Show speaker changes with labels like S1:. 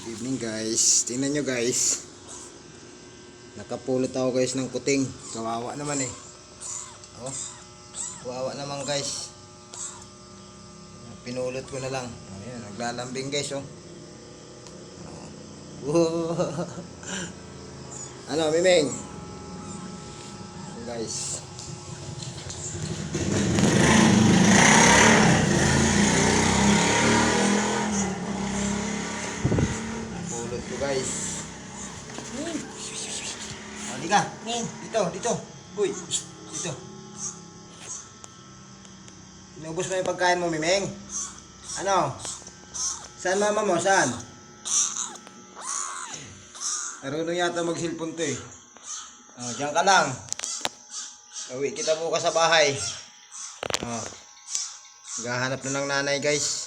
S1: Good evening guys. Tingnan nyo guys. Nakapulot ako guys ng kuting. Kawawa naman eh. Oh, kawawa naman guys. Pinulot ko na lang. Ayan, naglalambing guys oh. Ano, Mimeng? Guys. Pulot ko guys. Halika, dito. Uy, dito. Inubos mo yung pagkain mo, Mimeng. Ano? Saan mama mo? Saan? Marunong yata mag-cellphone to eh. Oh, diyan ka lang. Uwi kita bukas sa bahay. Oh. Gahanap na ng nanay guys.